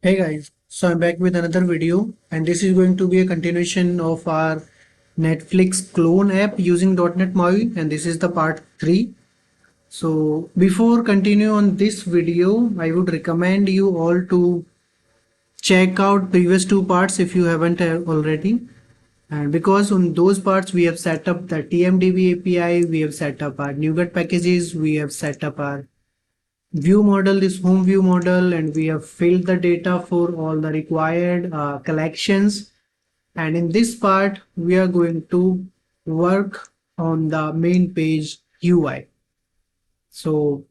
Hey guys, so I'm back with another video and this is going to be a continuation of our Netflix clone app using .NET MAUI and this is the part 3. So before continue on this video, I would recommend you all to check out previous two parts if you haven't already. And because on those parts we have set up the TMDB API, we have set up our NuGet packages, we have set up our view model, this home view model, and we have filled the data for all the required collections. And in this part we are going to work on the main page UI. So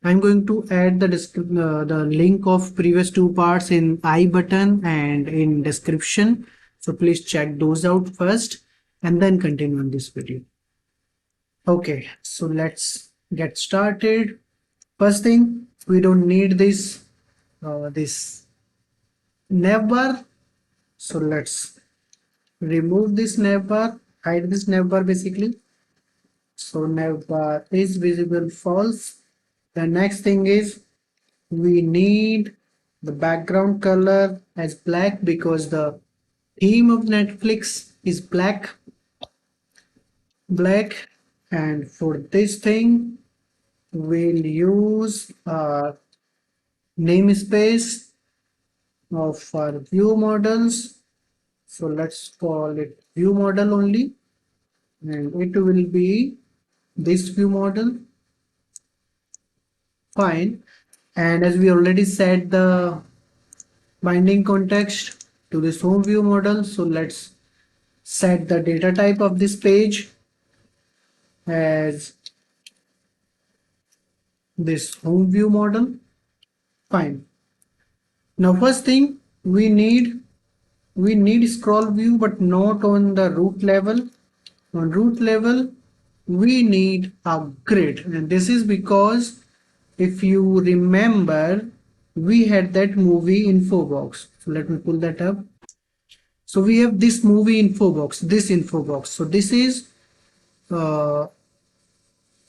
I'm going to add the link of previous two parts in I button and in description, so please check those out first and then continue on this video. Okay, so let's get started. First thing, we don't need this navbar, so let's remove this navbar, hide this navbar basically. So navbar is visible false. The next thing is we need the background color as black because the theme of Netflix is black. And for this thing we'll use our namespace of our view models. So let's call it view model only, and it will be this view model. Fine. And as we already set the binding context to this home view model, so let's set the data type of this page as this home view model. Fine. Now first thing we need scroll view, but not on the root level. On root level we need a grid, and this is because if you remember we had that movie info box. So let me pull that up. So we have this movie info box, this info box. So this is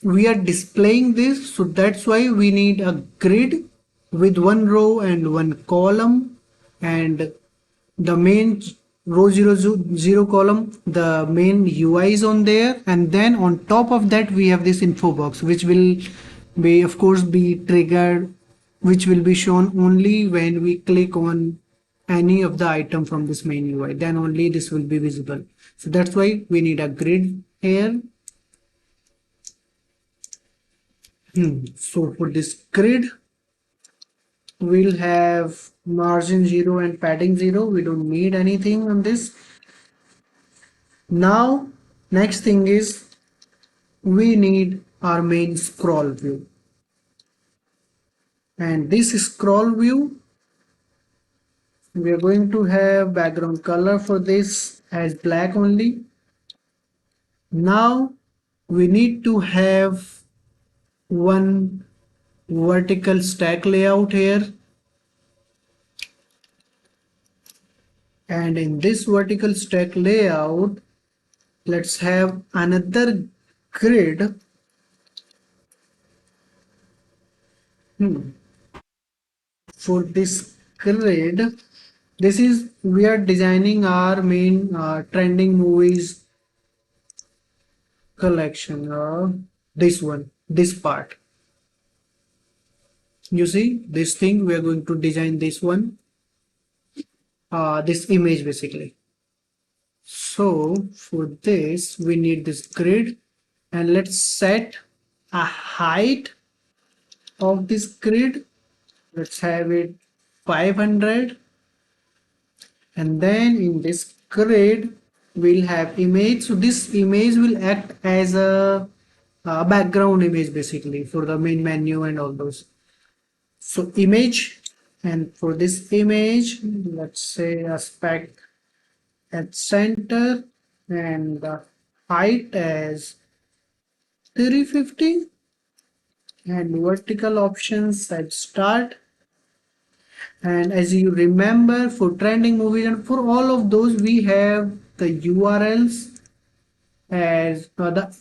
we are displaying this, so that's why we need a grid with one row and one column, and the main row 0 column, the main UI is on there, and then on top of that we have this info box which will be of course be triggered, which will be shown only when we click on any of the item from this main UI, then only this will be visible. So that's why we need a grid here. So for this grid we'll have margin 0 and padding 0. We don't need anything on this. Now next thing is we need our main scroll view, and this scroll view we are going to have background color for this as black only. Now we need to have one vertical stack layout here, and in this vertical stack layout let's have another grid. For this grid, this is we are designing our main trending movies collection, this part. You see this thing, we are going to design this one, this image basically. So for this we need this grid, and let's set a height of this grid. Let's have it 500, and then in this grid we'll have image. So this image will act as a background image basically for the main menu and all those. So image, and for this image let's say aspect at center and the height as 350, and vertical options at start. And as you remember, for trending movies and for all of those we have the URLs as the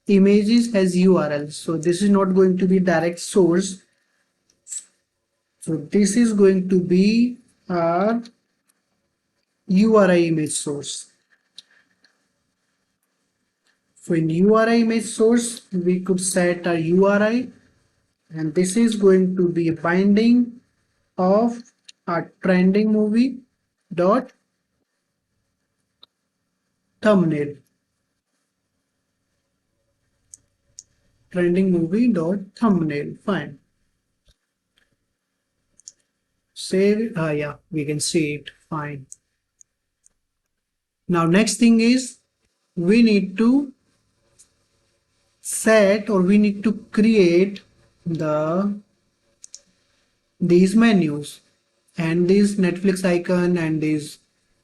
images as URLs. So this is not going to be direct source, so this is going to be our URI image source. So in URI image source, we could set a URI, and this is going to be a binding of a trending movie dot thumbnail. Trending movie dot thumbnail. Fine. Save it. Yeah, we can see it. Fine. Now next thing is we need to set, or we need to create these menus and this Netflix icon and this,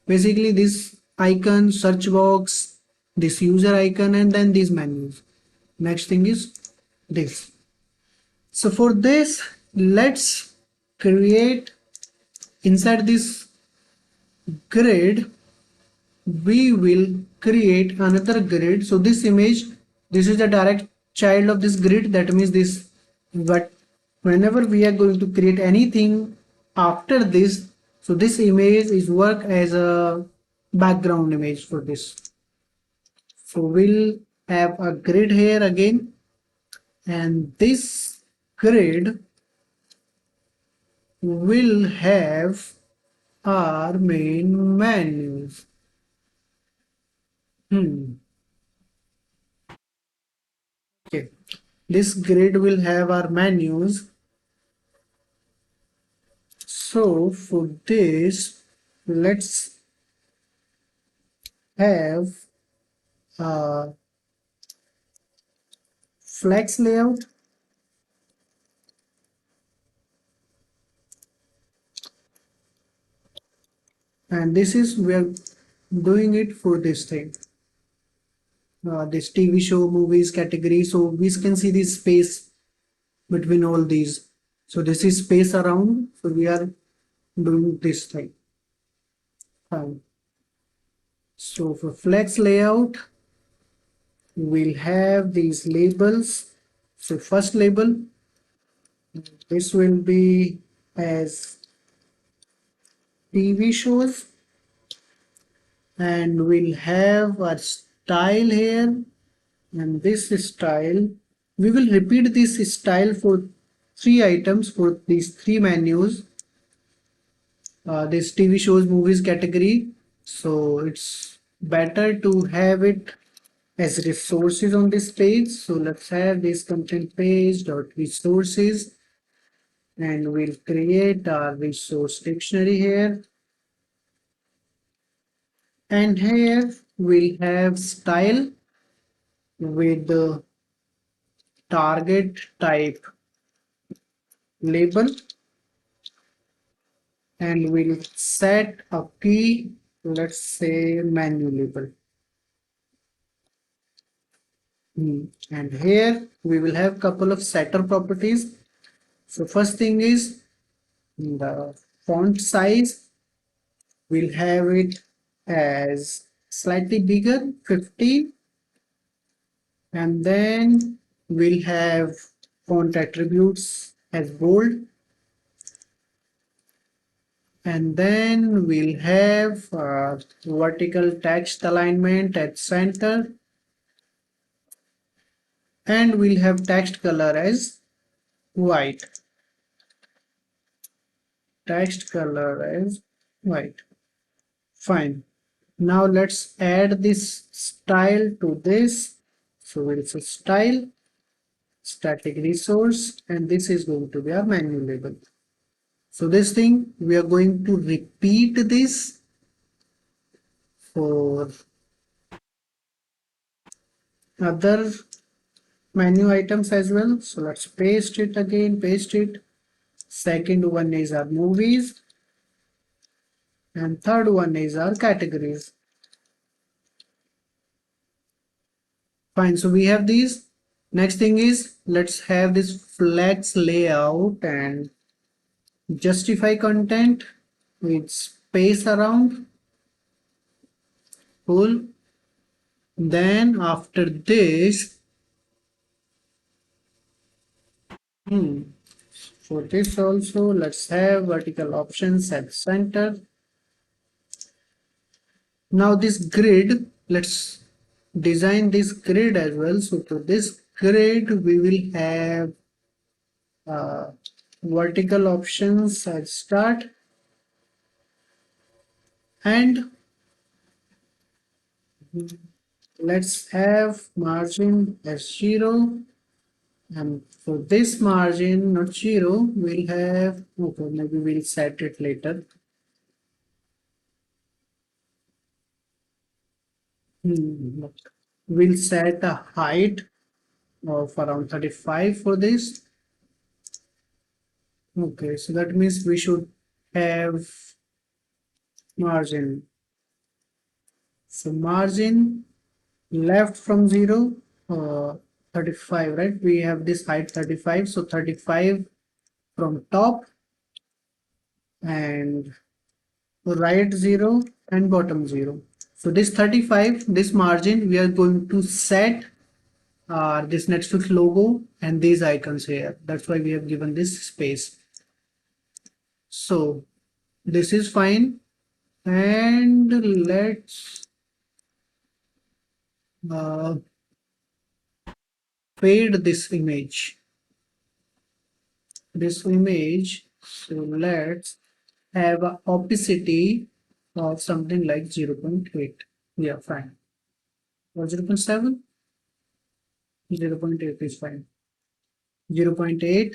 basically this icon, search box, this user icon, and then these menus. Next thing is this. So for this, let's create inside this grid, we will create another grid. So this image, this is the direct child of this grid. That means this, but whenever we are going to create anything after this, so this image is work as a background image for this. So we'll have a grid here again, and this grid will have our main menus. Okay, this grid will have our menus. So for this, let's have a flex layout, and this is, we are doing it for this thing, this TV show movies category. So we can see this space between all these. So this is space around. So we are doing this thing. Fine. So for flex layout, we'll have these labels. So first label, this will be as TV shows, and we'll have our style here, and this style, we will repeat this style for 3 items for these 3 menus, this TV shows movies category. So it's better to have it as resources on this page. So let's have this content page dot resources, and we'll create our resource dictionary here, and here we'll have style with the target type label, and we'll set a key, let's say menu label. And here we will have couple of setter properties. So first thing is the font size, we'll have it as slightly bigger, 50, and then we'll have font attributes as bold, and then we'll have vertical text alignment at center, and we'll have text color as white. Text color as white. Fine. Now let's add this style to this. So we'll say style, static resource, and this is going to be our menu label. So this thing, we are going to repeat this for other menu items as well. So let's paste it again, paste it. Second one is our movies, and third one is our categories. Fine, so we have these. Next thing is, let's have this flex layout and justify content with space around full. Then after this, For this also, let's have vertical options at center. Now this grid, let's design this grid as well. So to this grid, we will have uh, vertical options at start, and let's have margin as 0. And for this margin, not 0, we'll have, okay, maybe we'll set it later. We'll set a height of around 35 for this. Okay, so that means we should have margin. So margin left from 0, 35, right? We have this height 35, so 35 from top, and right 0 and bottom 0. So this 35, this margin, we are going to set this Netflix logo and these icons here. That's why we have given this space. So this is fine, and let's fade this image. So let's have a opacity of something like 0.8. Yeah, fine. Or 0.7? 0.8 is fine. 0.8.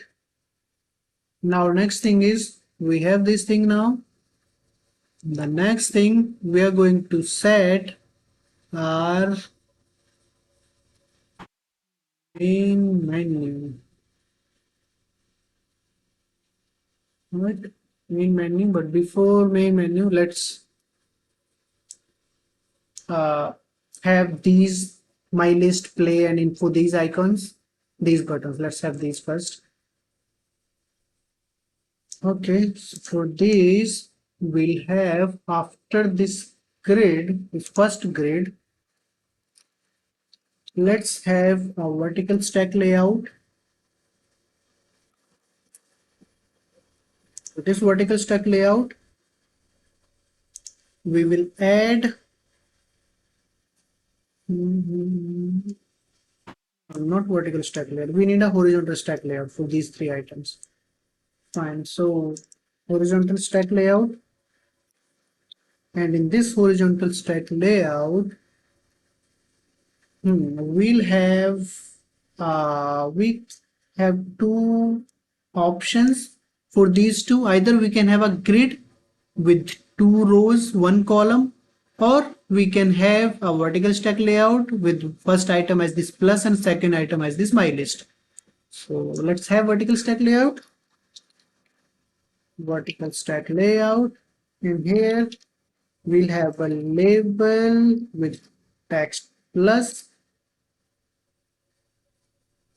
Now next thing is, we have this thing now. The next thing, we are going to set our main menu. Right? Main menu, but before main menu, let's have these my list, play, and info, these icons, these buttons. Let's have these first. Okay, so for these, we'll have, after this grid, this first grid, let's have a vertical stack layout. So this vertical stack layout, we will add not vertical stack layout, we need a horizontal stack layout for these 3 items. Fine, so horizontal stack layout, and in this horizontal stack layout, we'll have we have 2 options for these two. Either we can have a grid with 2 rows, 1 column, or we can have a vertical stack layout with first item as this plus and second item as this my list. So let's have vertical stack layout. Vertical stack layout, and here we'll have a label with text plus,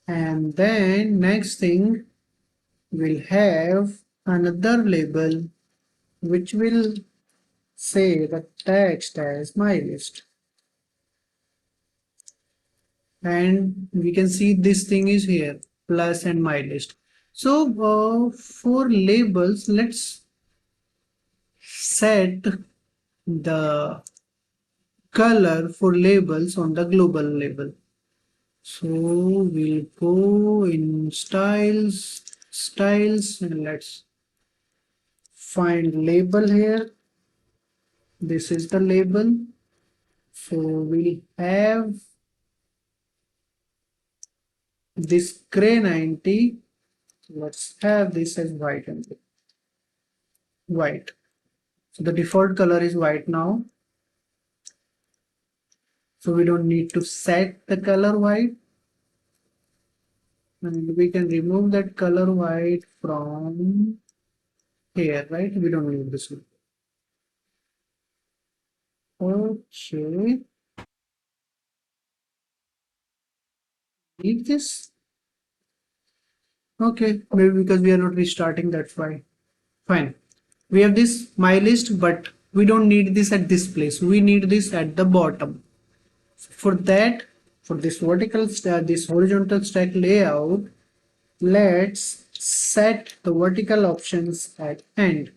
and then next thing we'll have another label which will say the text as my list, and we can see this thing is here, plus and my list. So for labels, let's set the color for labels on the global label. So we'll go in styles, and let's find label here. This is the label. So we'll have this gray 90. Let's have this as white and white. So the default color is white now. So we don't need to set the color white, and we can remove that color white from here, right? We don't need this one. Okay. Need this? Okay, maybe because we are not restarting, that's why. Fine. We have this my list, but we don't need this at this place. We need this at the bottom. For that, for this vertical stack, this horizontal stack layout, let's set the vertical options at end.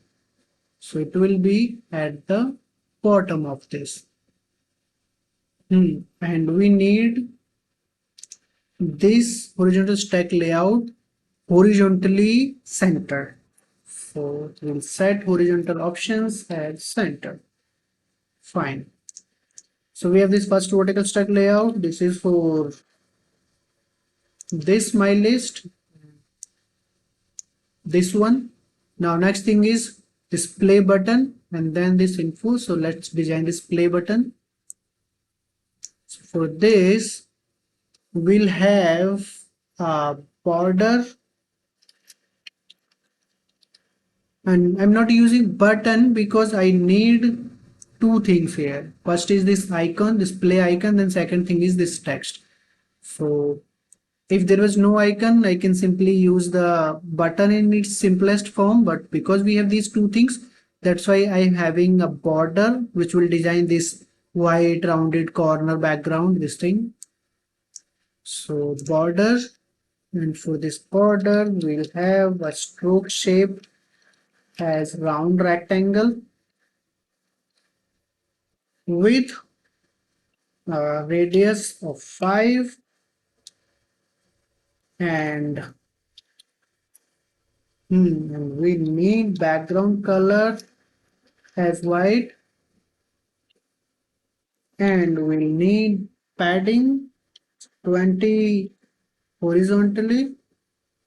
So it will be at the bottom of this. And we need this horizontal stack layout horizontally centered. So we'll set horizontal options as center. Fine. So we have this first vertical stack layout. This is for this my list. This one. Now next thing is this play button and then this info. So let's design this play button. So for this, we'll have a border, and I'm not using button because I need two things here. First is this icon, this play icon, then second thing is this text. So if there was no icon, I can simply use the button in its simplest form, but because we have these two things, that's why I'm having a border which will design this white rounded corner background, this thing. So border, and for this border we'll have a stroke shape as round rectangle with a radius of 5 and and we need background color as white, and we'll need padding 20 horizontally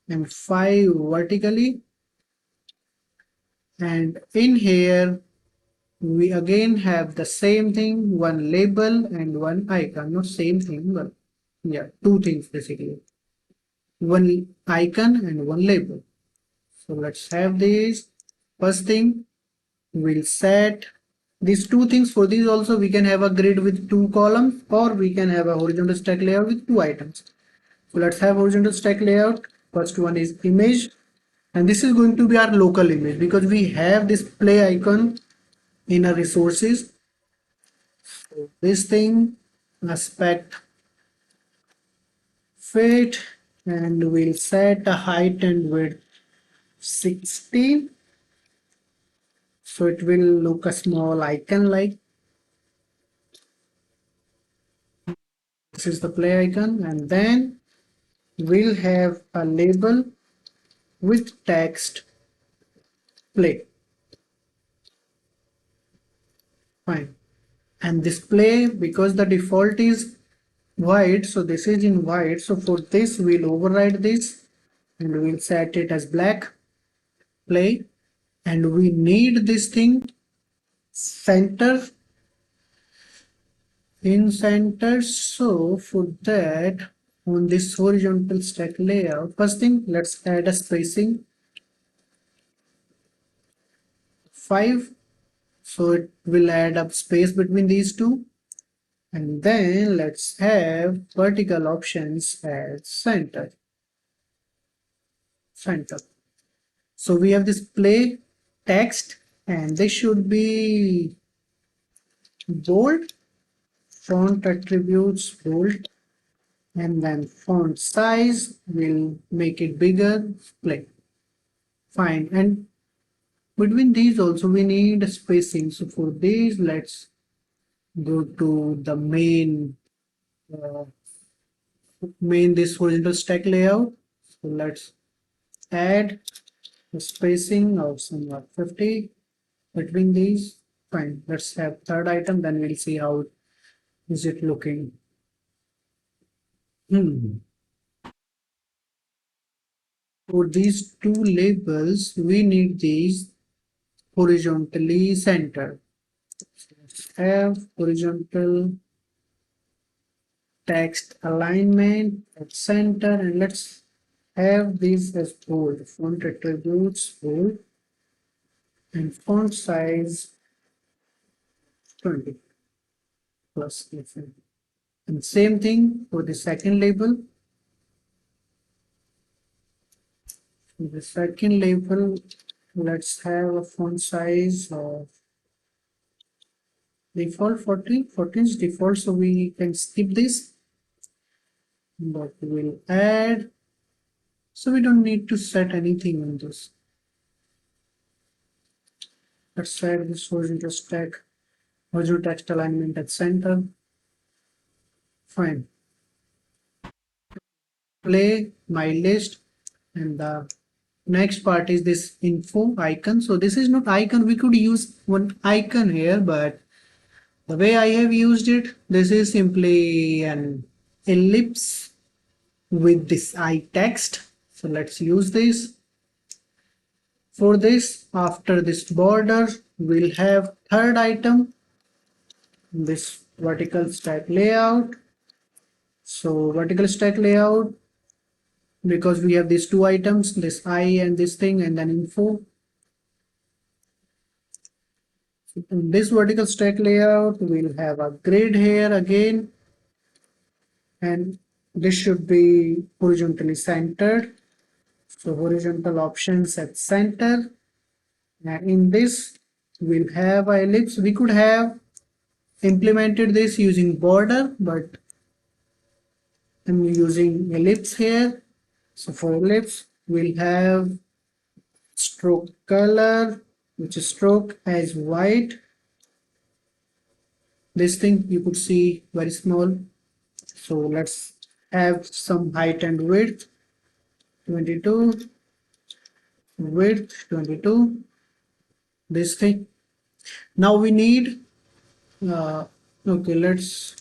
and 5 vertically. And in here we again have the same thing, one label and one icon. Not same thing, but yeah, two things basically, one icon and one label. So let's have these. First thing, we'll set these two things. For these also we can have a grid with 2 columns, or we can have a horizontal stack layout with 2 items. So let's have horizontal stack layout. First one is image, and this is going to be our local image because we have this play icon in our resources. So this thing, aspect fit, and we'll set a height and width 60. So it will look a small icon like. This is the play icon, and then we'll have a label with text play. Fine. And display, because the default is white, so this is in white. So for this, we'll override this and we'll set it as black play. And we need this thing center in center. So for that, on this horizontal stack layout, first thing, let's add a spacing 5. So it will add up space between these two. And then let's have vertical options as center. So we have this play text, and this should be bold, font attributes bold, and then font size will make it bigger, play. Fine. And between these also we need spacing. So for these, let's go to the uh, main this horizontal stack layout. So let's add the spacing of somewhat 50 between these. Fine. Let's have third item, then we'll see how is it looking. For these two labels, we need these horizontally centered. So let's have horizontal text alignment at center, and let's have these as bold, font attributes bold, and font size 20 plus. And same thing for the second label. For the second label, let's have a font size of default 14. 14 is default, so we can skip this. But we'll add So we don't need to set anything on this. Let's set this horizontal stack, horizontal text alignment at center. Fine. Play my list, and the next part is this info icon. So this is not icon. We could use one icon here, but the way I have used it, this is simply an ellipse with this I text. So let's use this. For this, after this border, we'll have third item, this vertical stack layout. So vertical stack layout, because we have these two items, this I and this thing, and then info. In this vertical stack layout, we'll have a grid here again, and this should be horizontally centered. So horizontal options at center. And in this, we'll have a ellipse. We could have implemented this using border, but I'm using ellipse here. So for ellipse, we'll have stroke color, which is stroke as white. This thing you could see very small. So let's have some height and width, 22, width 22, this thing. Now we need, okay, let's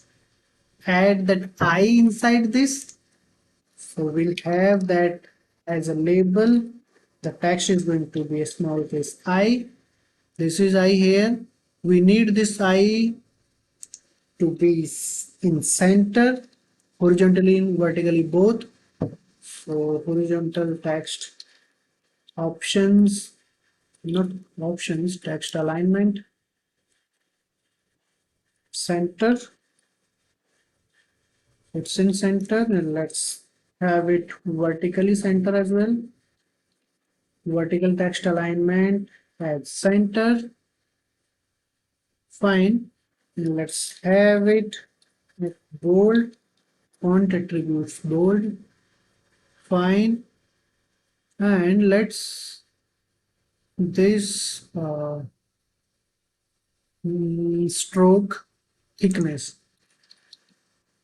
add that I inside this. So we'll have that as a label. The text is going to be a small case I. This is I here. We need this I to be in center, horizontally and vertically both. So horizontal text options, not options, text alignment, center. It's in center, and let's have it vertically center as well. Vertical text alignment at center. Fine. And let's have it with bold, font attributes bold. Fine. And let's this stroke thickness.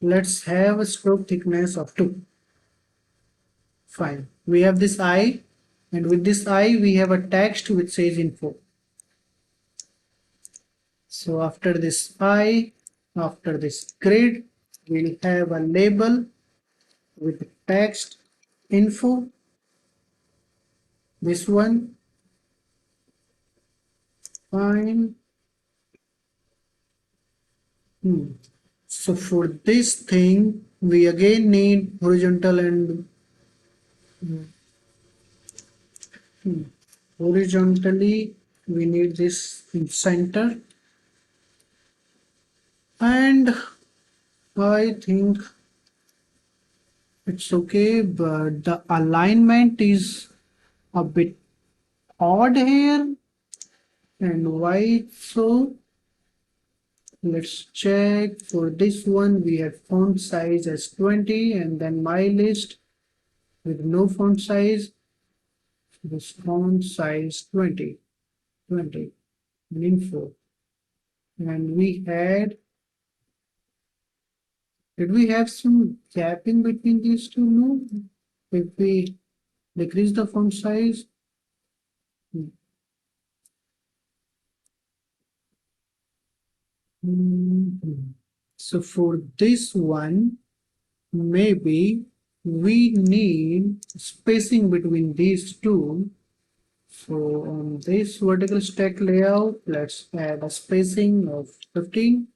Let's have a stroke thickness of 2. Fine. We have this I, and with this I we have a text which says info. So after this I, after this grid, we'll have a label with text info. This one. Fine. So for this thing, we again need horizontal and horizontally, we need this in center. And I think it's okay, but the alignment is a bit odd here. And why so? Let's check. For this one, we have font size as 20, and then my list with no font size. This font size 20, 20, and info. And we had, did we have some gap in between these two? No. If we decrease the font size, so for this one, maybe we need spacing between these two. So on this vertical stack layout, let's add a spacing of 15.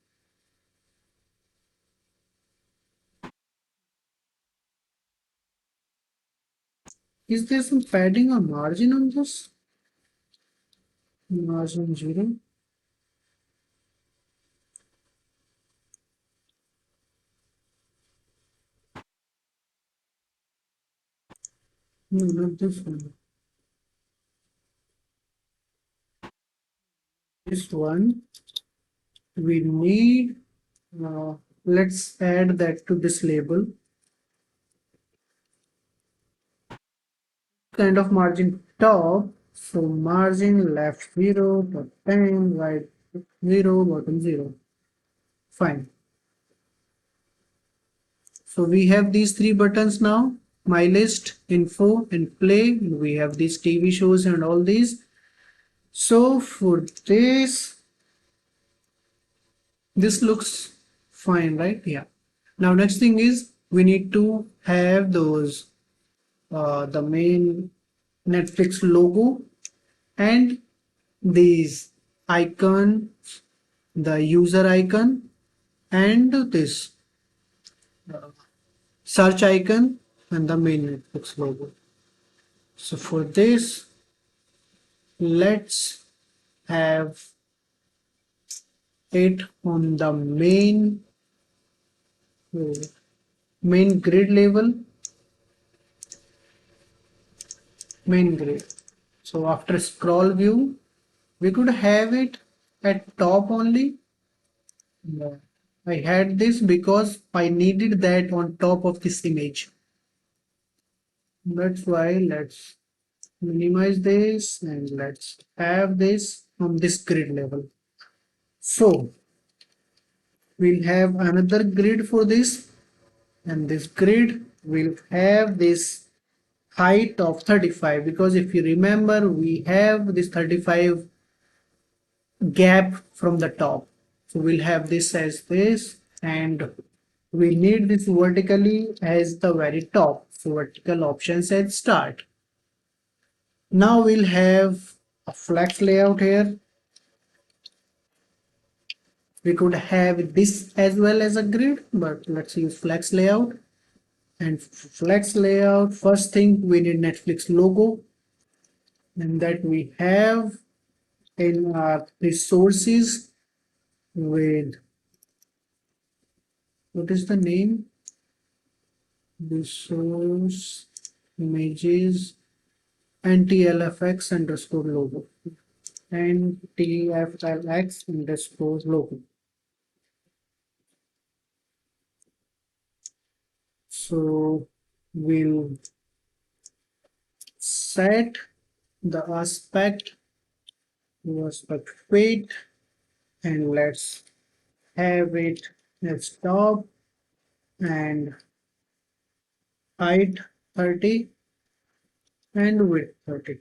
Is there some padding or margin on this? Margin 0. No, not this one. This one, we need, let's add that to this label. kind of margin top. So margin left 0, top 10, right 0, bottom 0. Fine. So we have these three buttons now: my list, info, and play. We have these TV shows and all these. So for this looks fine, right? Yeah. Now next thing is we need to have those the main Netflix logo and these icon, the user icon, and this search icon and the main Netflix logo. So for this, let's have it on the main grid level, main grid. So after scroll view, we could have it at top only. No. I had this because I needed that on top of this image. That's why let's minimize this and let's have this on this grid level. So we'll have another grid for this, and this grid will have this height of 35, because if you remember we have this 35 gap from the top. So we'll have this as this, and we need this vertically as the very top. So vertical option says start. Now we'll have a flex layout here. We could have this as well as a grid, but let's use flex layout. And flex layout, first thing we need Netflix logo, and that we have in our resources with, what is the name? Resource images NTLFX underscore logo. NTFLX underscore logo. So we'll set the aspect weight, and let's have it as top and height 30 and width 30.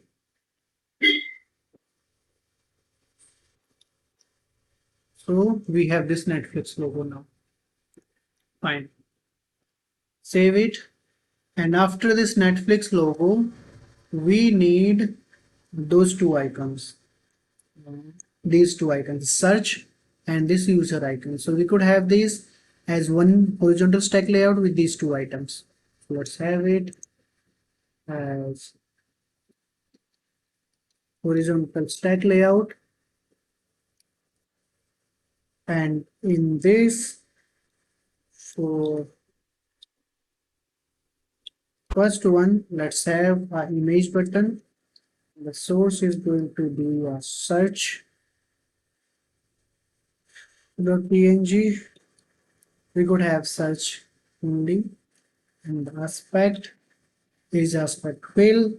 So we have this Netflix logo now. Fine. Save it. And after this Netflix logo, we need those two icons. These two icons, search and this user icon. So we could have this as one horizontal stack layout with these two items. So let's have it as horizontal stack layout, and in this, for first one, let's have an image button. The source is going to be a search.png. We could have search only, and the aspect is aspect fill,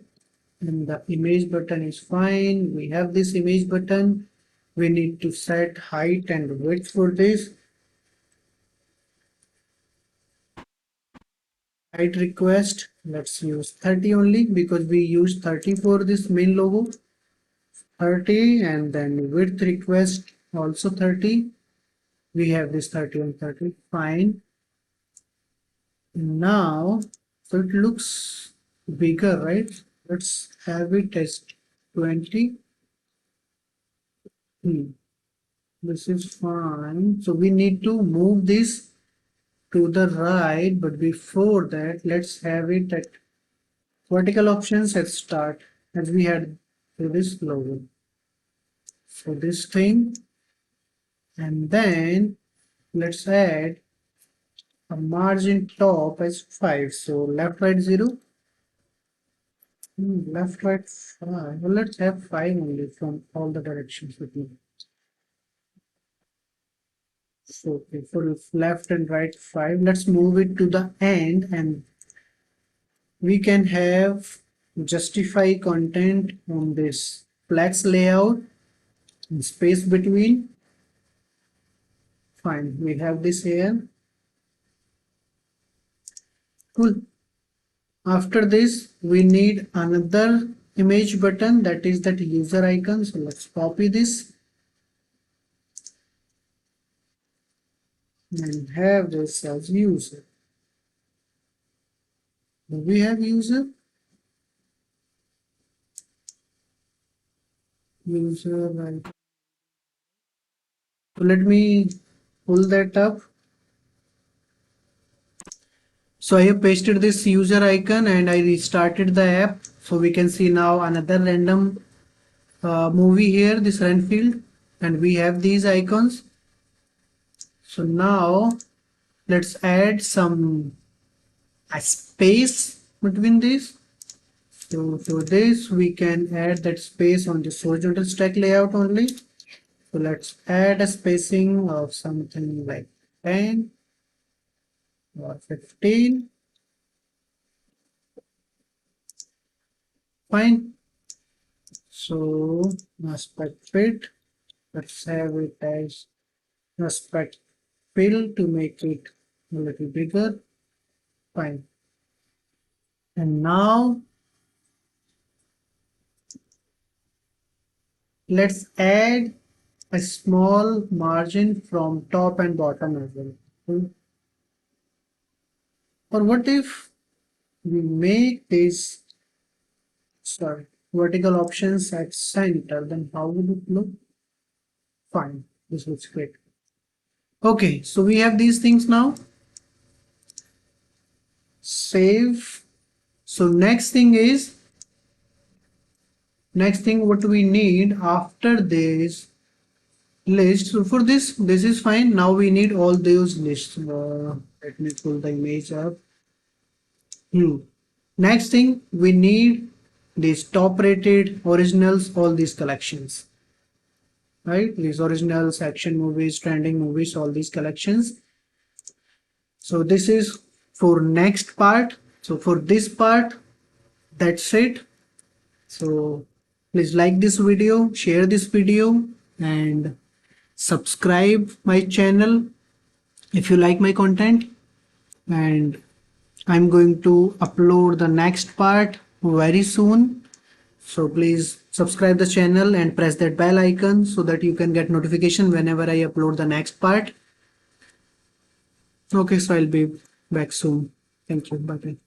and the image button is fine. We have this image button. We need to set height and width for this. Height request, let's use 30 only because we use 30 for this main logo. 30, and then width request also 30. We have this 30 and 30. Fine. Now, so it looks bigger, right? Let's have it as 20. This is fine. So we need to move this to the right, but before that, let's have it at vertical options at start, as we had for this logo. So this thing, and then let's add a margin top as 5. So left right 0, left right 5. Well, let's have 5 only from all the directions with me. So for left and right 5, let's move it to the end, and we can have justify content on this flex layout and space between. Fine, we have this here. Cool. After this, we need another image button, that is that user icon. So let's copy this and have this as user. Do we have user? User icon. So let me pull that up. So I have pasted this user icon and I restarted the app. So we can see now another random movie here, this Renfield, and we have these icons. So now let's add some space between these. So for this we can add that space on this horizontal stack layout only. So let's add a spacing of something like 10 or 15. Fine. So aspect fit, let's have it as aspect fill to make it a little bigger. Fine. And now let's add a small margin from top and bottom as well. Or what if we make this vertical options at center, then how would it look? Fine, this looks great. Okay, so we have these things now. Save. So next thing what we need after this list. So for this is fine. Now we need all those lists. Let me pull the image up. Next thing we need these top rated originals, all these collections, right? These originals, action movies, trending movies, all these collections. So this is for next part. So for this part, that's it. So please like this video, share this video, and subscribe my channel if you like my content. And I'm going to upload the next part very soon. So please subscribe the channel and press that bell icon so that you can get notification whenever I upload the next part. Okay, so I'll be back soon. Thank you. Bye bye.